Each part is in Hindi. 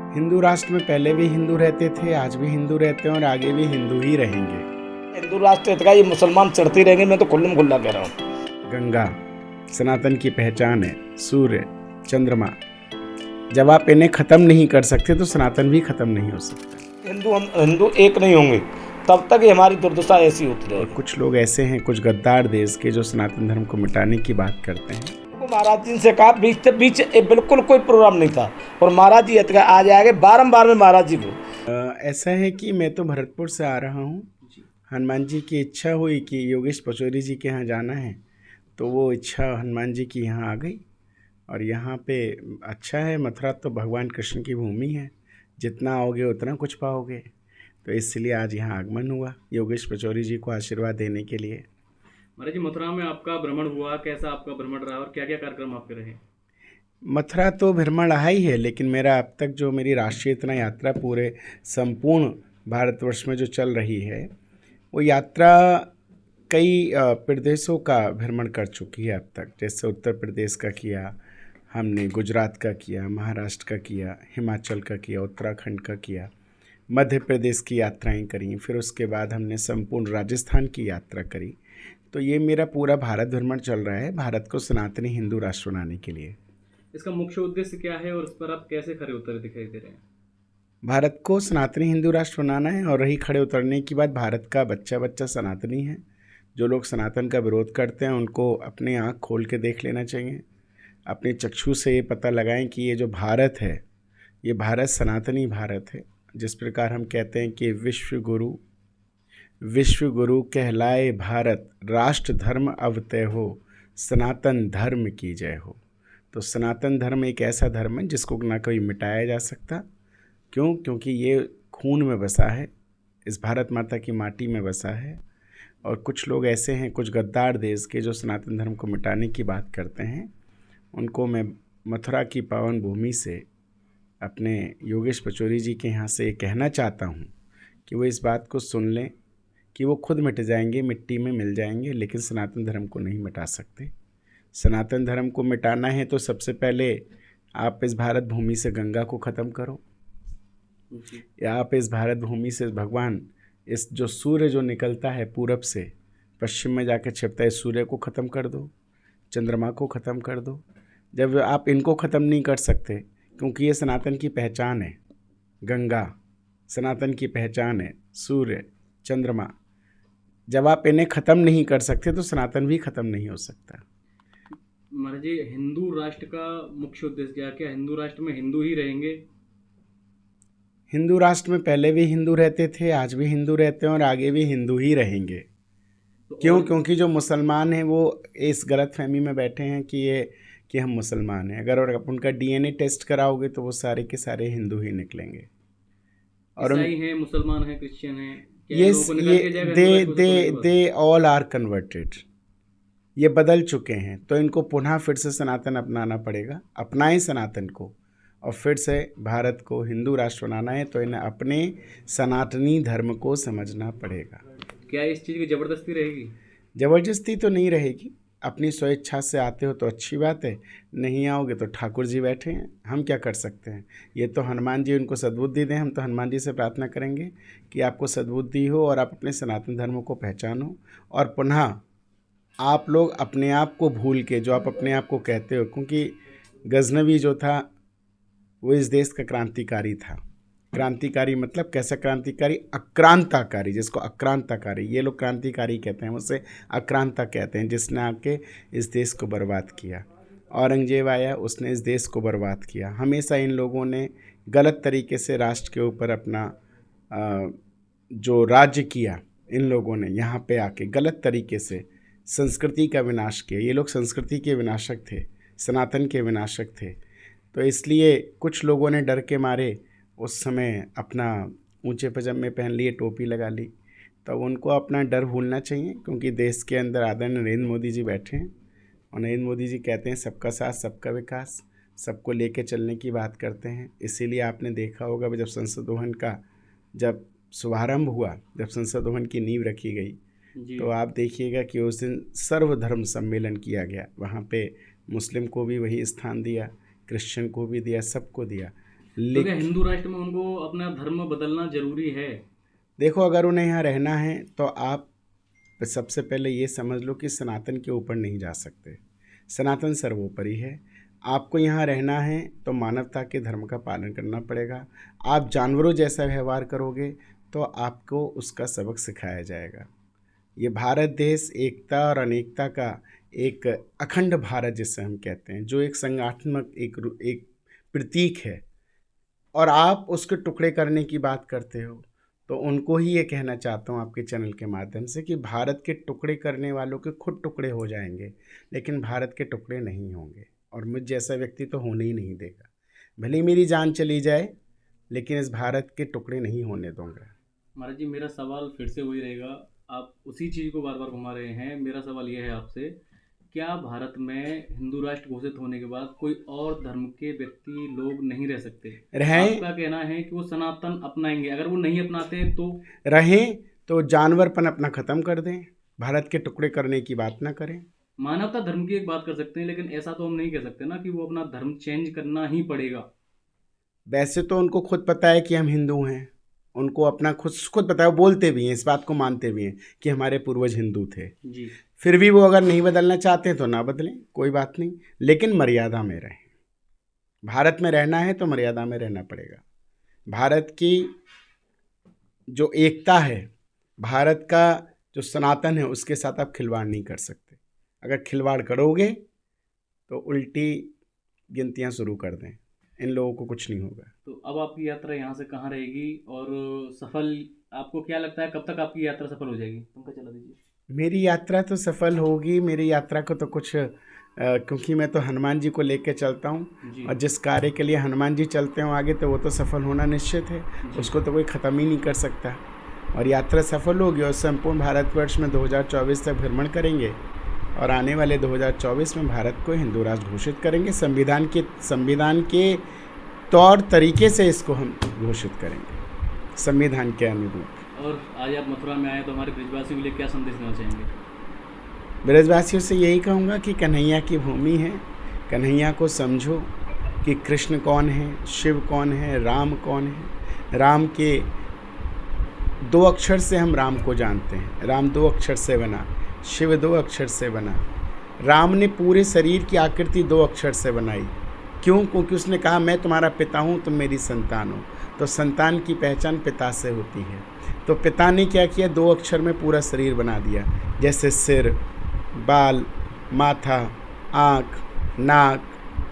हिंदू राष्ट्र में पहले भी हिंदू रहते थे, आज भी हिंदू रहते हैं और आगे भी हिंदू ही रहेंगे। हिंदू राष्ट्र का ये मुसलमान चढ़ते रहेंगे, मैं तो खुल्लम खुल्ला कह रहा हूँ। गंगा सनातन की पहचान है, सूर्य, चंद्रमा। जब आप इन्हें खत्म नहीं कर सकते तो सनातन भी खत्म नहीं हो सकता। हम हिंदू एक नहीं होंगे तब तक ये हमारी दुर्दशा ऐसी होती और रहेगी। कुछ लोग ऐसे हैं, कुछ गद्दार देश के, जो सनातन धर्म को मिटाने की बात करते हैं। महाराज जी से कहा बीच से बीच बिल्कुल कोई प्रोग्राम नहीं था और महाराज जी आ जाएंगे बारंबार में महाराज जी को। ऐसा है कि मैं तो भरतपुर से आ रहा हूँ। हनुमान जी की इच्छा हुई कि योगेश पचौरी जी के यहाँ जाना है, तो वो इच्छा हनुमान जी की यहाँ आ गई। और यहाँ पे अच्छा है, मथुरा तो भगवान कृष्ण की भूमि है, जितना आओगे उतना कुछ पाओगे। तो इसलिए आज यहाँ आगमन हुआ योगेश पचौरी जी को आशीर्वाद देने के लिए। महाराज जी, मथुरा में आपका भ्रमण हुआ, कैसा आपका भ्रमण रहा और क्या क्या कार्यक्रम आपके रहे? मथुरा तो भ्रमण रहा ही है, लेकिन मेरा अब तक जो मेरी राष्ट्रीय इतना यात्रा पूरे संपूर्ण भारतवर्ष में जो चल रही है, वो यात्रा कई प्रदेशों का भ्रमण कर चुकी है अब तक। जैसे उत्तर प्रदेश का किया हमने, गुजरात का किया, महाराष्ट्र का किया, हिमाचल का किया, उत्तराखंड का किया, मध्य प्रदेश की यात्राएं करी, फिर उसके बाद हमने संपूर्ण राजस्थान की यात्रा करी। तो ये मेरा पूरा भारत भ्रमण चल रहा है, भारत को सनातनी हिंदू राष्ट्र बनाने के लिए। इसका मुख्य उद्देश्य क्या है और उस पर आप कैसे खरे उतरे दिखाई दे रहे हैं? भारत को सनातनी हिंदू राष्ट्र बनाना है। और रही खड़े उतरने की बात, भारत का बच्चा बच्चा सनातनी है। जो लोग सनातन का विरोध करते हैं उनको अपनी आँख खोल के देख लेना चाहिए, अपने चक्षु से ये पता लगाएं कि ये जो भारत है, ये भारत सनातनी भारत है। जिस प्रकार हम कहते हैं कि विश्व गुरु कहलाए भारत, राष्ट्र धर्म अवतय हो, सनातन धर्म की जय हो। तो सनातन धर्म एक ऐसा धर्म है जिसको ना कोई मिटाया जा सकता। क्यों? क्योंकि ये खून में बसा है, इस भारत माता की माटी में बसा है। और कुछ लोग ऐसे हैं, कुछ गद्दार देश के, जो सनातन धर्म को मिटाने की बात करते हैं। उनको मैं मथुरा की पावन भूमि से, अपने योगेश पचौरी जी के यहाँ से ये कहना चाहता हूँ कि वो इस बात को सुन लें कि वो खुद मिट जाएंगे, मिट्टी में मिल जाएंगे, लेकिन सनातन धर्म को नहीं मिटा सकते। सनातन धर्म को मिटाना है तो सबसे पहले आप इस भारत भूमि से गंगा को ख़त्म करो, या आप इस भारत भूमि से भगवान, इस जो सूर्य जो निकलता है पूरब से पश्चिम में जाकर छिपता है, सूर्य को ख़त्म कर दो, चंद्रमा को ख़त्म कर दो। जब आप इनको ख़त्म नहीं कर सकते, क्योंकि ये सनातन की पहचान है, गंगा सनातन की पहचान है, सूर्य, चंद्रमा। जब आप इन्हें ख़त्म नहीं कर सकते तो सनातन भी ख़त्म नहीं हो सकता। महाराज जी, हिंदू राष्ट्र का मुख्य उद्देश्य क्या? क्या हिंदू राष्ट्र में हिंदू ही रहेंगे? हिंदू राष्ट्र में पहले भी हिंदू रहते थे, आज भी हिंदू रहते हैं और आगे भी हिंदू ही रहेंगे। क्यों? क्योंकि जो मुसलमान हैं वो इस गलत फहमी में बैठे हैं कि हम मुसलमान हैं। अगर आप उनका डीएनए टेस्ट कराओगे तो वो सारे के सारे हिंदू ही निकलेंगे। और ईसाई हैं, मुसलमान हैं, क्रिश्चियन हैं, क्या ये इन लोगों को निकाल दिया जाएगा हिंदू राष्ट्र से तो दे ऑल आर कन्वर्टेड। ये बदल चुके हैं, तो इनको पुनः फिर से सनातन अपनाना पड़ेगा। अपनाएं सनातन को और फिर से भारत को हिंदू राष्ट्र बनाना है, तो इन्हें अपने सनातनी धर्म को समझना पड़ेगा। क्या इस चीज़ की ज़बरदस्ती रहेगी? ज़बरदस्ती तो नहीं रहेगी। अपनी स्वेच्छा से आते हो तो अच्छी बात है, नहीं आओगे तो ठाकुर जी बैठे हैं, हम क्या कर सकते हैं। ये तो हनुमान जी उनको सद्बुद्धि दें। हम तो हनुमान जी से प्रार्थना करेंगे कि आपको सद्बुद्धि हो और आप अपने सनातन धर्म को पहचानो। और पुनः आप लोग अपने आप को भूल के, जो आप अपने आप को कहते हो, क्योंकि गजनवी जो था वो इस देश का क्रांतिकारी था। क्रांतिकारी मतलब कैसा क्रांतिकारी? अक्रांताकारी, जिसको अक्रांताकारी, ये लोग क्रांतिकारी कहते हैं, उसे अक्रांता कहते हैं, जिसने आके इस देश को बर्बाद किया। औरंगजेब आया, उसने इस देश को बर्बाद किया। हमेशा इन लोगों ने गलत तरीके से राष्ट्र के ऊपर अपना जो राज्य किया, इन लोगों ने यहाँ पे आके गलत तरीके से संस्कृति का विनाश किया। ये लोग संस्कृति के विनाशक थे, सनातन के विनाशक थे। तो इसलिए कुछ लोगों ने डर के मारे उस समय अपना ऊंचे पजामे पहन लिए, टोपी लगा ली। तो उनको अपना डर भूलना चाहिए, क्योंकि देश के अंदर आदरणीय नरेंद्र मोदी जी बैठे हैं और नरेंद्र मोदी जी कहते हैं सबका साथ सबका विकास, सबको लेके चलने की बात करते हैं। इसीलिए आपने देखा होगा जब संसद भवन का जब शुभारंभ हुआ, जब संसद भवन की नींव रखी गई, तो आप देखिएगा कि उस दिन सर्वधर्म सम्मेलन किया गया। वहाँ पे मुस्लिम को भी वही स्थान दिया, क्रिश्चियन को भी दिया, सबको दिया। तो क्या हिंदू राष्ट्र में उनको अपना धर्म बदलना जरूरी है? देखो, अगर उन्हें यहाँ रहना है तो आप सबसे पहले ये समझ लो कि सनातन के ऊपर नहीं जा सकते। सनातन सर्वोपरि है। आपको यहाँ रहना है तो मानवता के धर्म का पालन करना पड़ेगा। आप जानवरों जैसा व्यवहार करोगे तो आपको उसका सबक सिखाया जाएगा। ये भारत देश एकता और अनेकता का एक अखंड भारत जिसे हम कहते हैं, जो एक संगठनात्मक एक प्रतीक है, और आप उसके टुकड़े करने की बात करते हो, तो उनको ही ये कहना चाहता हूँ आपके चैनल के माध्यम से कि भारत के टुकड़े करने वालों के खुद टुकड़े हो जाएंगे, लेकिन भारत के टुकड़े नहीं होंगे, और मुझ जैसा व्यक्ति तो होने ही नहीं देगा। भले ही मेरी जान चली जाए, लेकिन इस भारत के टुकड़े नहीं होने दूंगा। महाराज जी, मेरा सवाल फिर से वही रहेगा, आप उसी चीज़ को बार बार घुमा रहे हैं। मेरा सवाल यह है आपसे, क्या भारत में हिंदू राष्ट्र घोषित होने के बाद कोई और धर्म के व्यक्ति लोग नहीं रह सकते? रहें, आपका कहना है कि वो सनातन अपनाएंगे, अगर वो नहीं अपनाते तो? रहें तो जानवरपन अपना ख़त्म कर दें, भारत के टुकड़े करने की बात ना करें। मानवता धर्म की एक बात कर सकते हैं, लेकिन ऐसा तो हम नहीं कह सकते ना कि वो अपना धर्म चेंज करना ही पड़ेगा। वैसे तो उनको खुद पता है कि हम हिंदू हैं, उनको अपना खुद पता है, वो बोलते भी हैं, इस बात को मानते भी हैं कि हमारे पूर्वज हिंदू थे जी। फिर भी वो अगर नहीं बदलना चाहते हैं तो ना बदलें, कोई बात नहीं, लेकिन मर्यादा में रहें। भारत में रहना है तो मर्यादा में रहना पड़ेगा। भारत की जो एकता है, भारत का जो सनातन है, उसके साथ आप खिलवाड़ नहीं कर सकते। अगर खिलवाड़ करोगे तो उल्टी गिनतियां शुरू कर दें, इन लोगों को कुछ नहीं होगा। तो अब आपकी यात्रा यहाँ से कहाँ रहेगी और सफल, आपको क्या लगता है कब तक आपकी यात्रा सफल हो जाएगी? पंखा चला दीजिए। मेरी यात्रा तो सफल होगी। मेरी यात्रा को तो कुछ क्योंकि मैं तो हनुमान जी को लेकर चलता हूँ, जी। और जिस कार्य के लिए हनुमान जी चलते हो आगे, तो वो तो सफल होना निश्चित है, उसको तो कोई ख़त्म ही नहीं कर सकता। और यात्रा सफल होगी और संपूर्ण भारतवर्ष में 2024 तक भ्रमण करेंगे, और आने वाले 2024 में भारत को हिंदू राष्ट्र घोषित करेंगे। संविधान के तौर तरीके से इसको हम घोषित करेंगे, संविधान के अनुरूप। और आज आप मथुरा में आए तो हमारे ब्रिजवासियों के लिए क्या संदेश देना चाहेंगे? ब्रजवासियों से यही कहूँगा कि कन्हैया की भूमि है, कन्हैया को समझो कि कृष्ण कौन है, शिव कौन है, राम कौन है। राम के 2 अक्षर से हम राम को जानते हैं। राम 2 अक्षर से बना, शिव 2 अक्षर से बना। राम ने पूरे शरीर की आकृति 2 अक्षर से बनाई। क्यों? क्योंकि उसने कहा मैं तुम्हारा पिता हूँ, तुम मेरी संतान हो। तो संतान की पहचान पिता से होती है। तो पिता ने क्या किया? 2 अक्षर में पूरा शरीर बना दिया, जैसे सिर, बाल, माथा, आँख, नाक,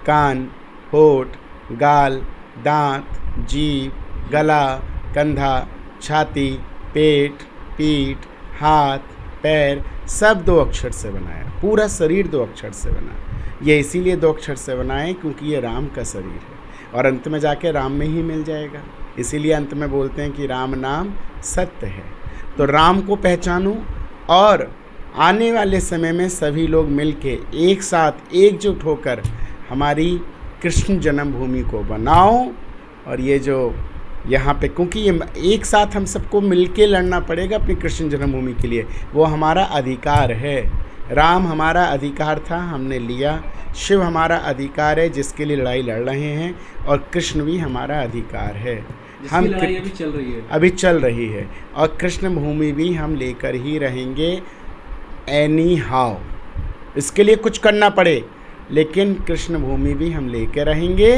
कान, होठ, गाल, दांत, जीभ, गला, कंधा, छाती, पेट, पीठ, हाथ, पैर, सब 2 अक्षर से बनाया। पूरा शरीर 2 अक्षर से बना। ये इसीलिए 2 अक्षर से बनाए क्योंकि ये राम का शरीर है, और अंत में जाके राम में ही मिल जाएगा। इसीलिए अंत में बोलते हैं कि राम नाम सत्य है। तो राम को पहचानो, और आने वाले समय में सभी लोग मिलके एक साथ एकजुट होकर हमारी कृष्ण जन्मभूमि को बनाओ। और ये जो यहाँ पे, क्योंकि ये एक साथ हम सबको मिलके लड़ना पड़ेगा अपनी कृष्ण जन्मभूमि के लिए, वो हमारा अधिकार है। राम हमारा अधिकार था, हमने लिया। शिव हमारा अधिकार है, जिसके लिए लड़ाई लड़ रहे हैं, और कृष्ण भी हमारा अधिकार है। हम लड़ाई अभी चल रही है, अभी चल रही है, और कृष्ण भूमि भी हम लेकर ही रहेंगे एनी हाउ। इसके लिए कुछ करना पड़े, लेकिन कृष्ण भूमि भी हम लेकर रहेंगे।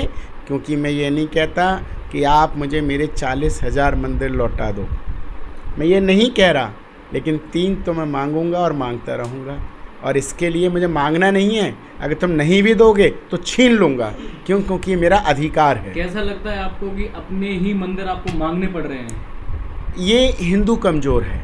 क्योंकि मैं ये नहीं कहता कि आप मुझे मेरे 40,000 मंदिर लौटा दो, मैं ये नहीं कह रहा, लेकिन 3 तो मैं मांगूंगा और मांगता रहूँगा। और इसके लिए मुझे मांगना नहीं है, अगर तुम नहीं भी दोगे तो छीन लूँगा। क्यों? क्योंकि मेरा अधिकार है। कैसा लगता है आपको कि अपने ही मंदिर आपको मांगने पड़ रहे हैं? ये हिंदू कमज़ोर है।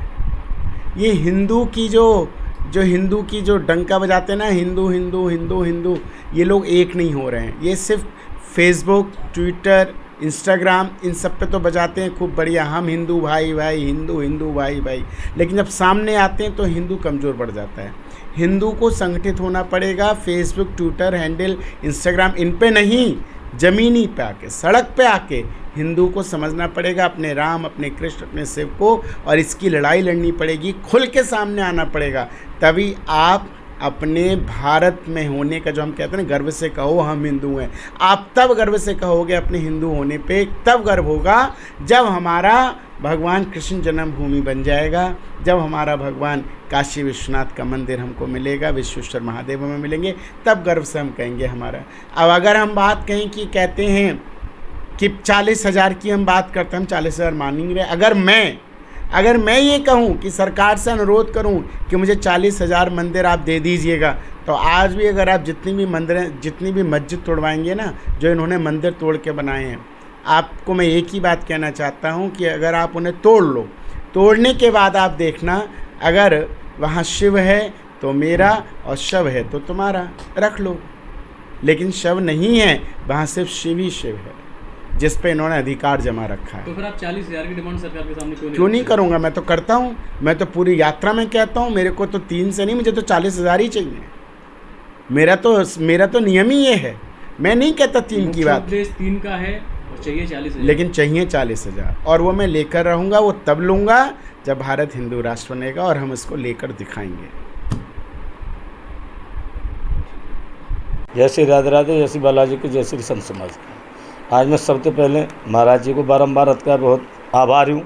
ये हिंदू की जो डंका बजाते हैं ना, हिंदू हिंदू हिंदू हिंदू, ये लोग एक नहीं हो रहे हैं। ये सिर्फ फेसबुक, ट्विटर, इंस्टाग्राम, इन सब पे तो बजाते हैं खूब बढ़िया, हम हिंदू भाई भाई, हिंदू हिंदू भाई भाई, लेकिन जब सामने आते हैं तो हिंदू कमज़ोर पड़ जाता है। हिंदू को संगठित होना पड़ेगा। फेसबुक, ट्विटर हैंडल, इंस्टाग्राम, इन पे नहीं, ज़मीनी पे आके, सड़क पे आके हिंदू को समझना पड़ेगा अपने राम, अपने कृष्ण, अपने शिव को, और इसकी लड़ाई लड़नी पड़ेगी। खुल के सामने आना पड़ेगा, तभी आप अपने भारत में होने का, जो हम कहते हैं ना गर्व से कहो हम हिंदू हैं, आप तब गर्व से कहोगे अपने हिंदू होने पे, तब गर्व होगा जब हमारा भगवान कृष्ण जन्मभूमि बन जाएगा, जब हमारा भगवान काशी विश्वनाथ का मंदिर हमको मिलेगा, विश्वेश्वर महादेव में मिलेंगे, तब गर्व से हम कहेंगे हमारा। अब अगर हम बात कहें कि कहते हैं कि 40,000 की हम बात करते हैं, हम 40,000 मान नहीं रहे। अगर मैं ये कहूँ कि सरकार से अनुरोध करूँ कि मुझे 40,000 मंदिर आप दे दीजिएगा, तो आज भी अगर आप जितनी भी मस्जिद तोड़वाएंगे ना, जो इन्होंने मंदिर तोड़ के बनाए हैं, आपको मैं एक ही बात कहना चाहता हूँ कि अगर आप उन्हें तोड़ लो, तोड़ने के बाद आप देखना, अगर वहाँ शिव है तो मेरा और शव है तो तुम्हारा, रख लो। लेकिन शव नहीं है, वहाँ सिर्फ शिव ही शिव है जिस पे इन्होंने अधिकार जमा रखा है। तो फिर आप 40,000 की डिमांड सरकार के सामने क्यों नहीं करूँगा? मैं तो करता हूँ, मैं तो पूरी यात्रा में कहता हूँ, मेरे को तो 3 से नहीं, मुझे तो 40,000 ही चाहिए। मेरा तो नियम ही ये है, मैं नहीं कहता 3 की बात। देश 3 का है और चाहिए 40,000, लेकिन चाहिए 40,000, और वो मैं लेकर रहूँगा। वो तब लूँगा जब भारत हिंदू राष्ट्र बनेगा और हम इसको लेकर दिखाएंगे। जय श्री राधे राधे, जय श्री बालाजी की, जय श्री संत समाज की। आज मैं सबसे पहले महाराज जी को बारंबार का बहुत आभारी हूँ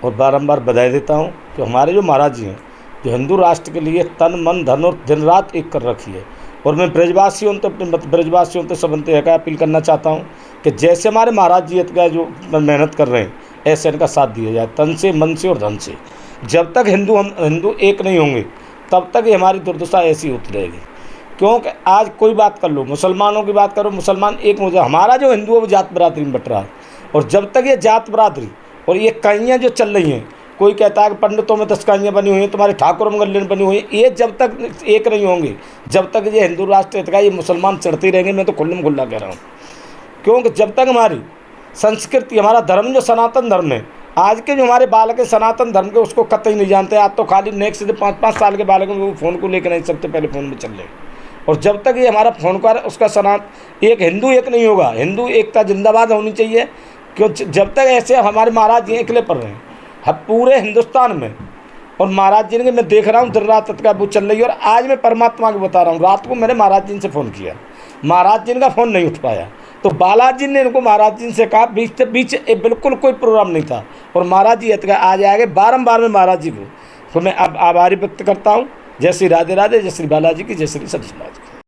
और बारंबार बधाई देता हूँ कि हमारे जो महाराज जी हैं, जो हिंदू राष्ट्र के लिए तन मन धन और दिन रात एक कर रखी है। और मैं ब्रजवासियों से सबंते है अपील करना चाहता हूँ कि जैसे हमारे महाराज जी का जो मेहनत कर रहे हैं, ऐसे इनका साथ दिया जाए, तन से, मन से और धन से। जब तक हम हिंदू एक नहीं होंगे, तब तक ये हमारी दुर्दशा ऐसी होती रहेगी। क्योंकि आज कोई बात कर लो, मुसलमानों की बात करो, मुसलमान एक हो जाए, हमारा जो हिंदू है वो जात बरादरी में बट रहा है। और जब तक ये जात बरादरी और ये काइयाँ जो चल रही हैं, कोई कहता है कि पंडितों में 10 काइयाँ बनी हुई हैं, तुम्हारे ठाकुर में गले बनी हुई हैं, ये जब तक एक नहीं होंगे, जब तक ये हिंदू राष्ट्र का ये मुसलमान चढ़ते रहेंगे। मैं तो खुल्लम खुल्ला कह रहा हूँ, क्योंकि जब तक हमारी संस्कृति, हमारा धर्म जो सनातन धर्म है, आज के जो हमारे बालक है सनातन धर्म के, उसको कतई नहीं जानते। आज तो खाली नेक्स्ट 5-5 साल के बालक वो फ़ोन को लेकर नहीं सकते, पहले फ़ोन में चल रहे। और जब तक ये हमारा फोन का उसका एक हिंदू एक नहीं होगा, हिंदू एकता जिंदाबाद होनी चाहिए। क्यों? जब तक ऐसे हमारे महाराज जी अकेले पढ़ रहे हैं हम पूरे हिंदुस्तान में, और महाराज जी ने मैं देख रहा हूँ दिन रात तक वो चल रही है। और आज मैं परमात्मा को बता रहा हूँ, रात को मैंने महाराज जी से फ़ोन किया, महाराज जी का फ़ोन नहीं उठ पाया, तो बालाजी ने इनको महाराज जी से कहा, बीच बिल्कुल कोई प्रोग्राम नहीं था, और महाराज जी आज आगे बारंबार में महाराज जी को तो मैं अब आभारी व्यक्त करता हूँ। जय श्री राधे राधे, जय श्री बालाजी की, जय श्री संत समाज।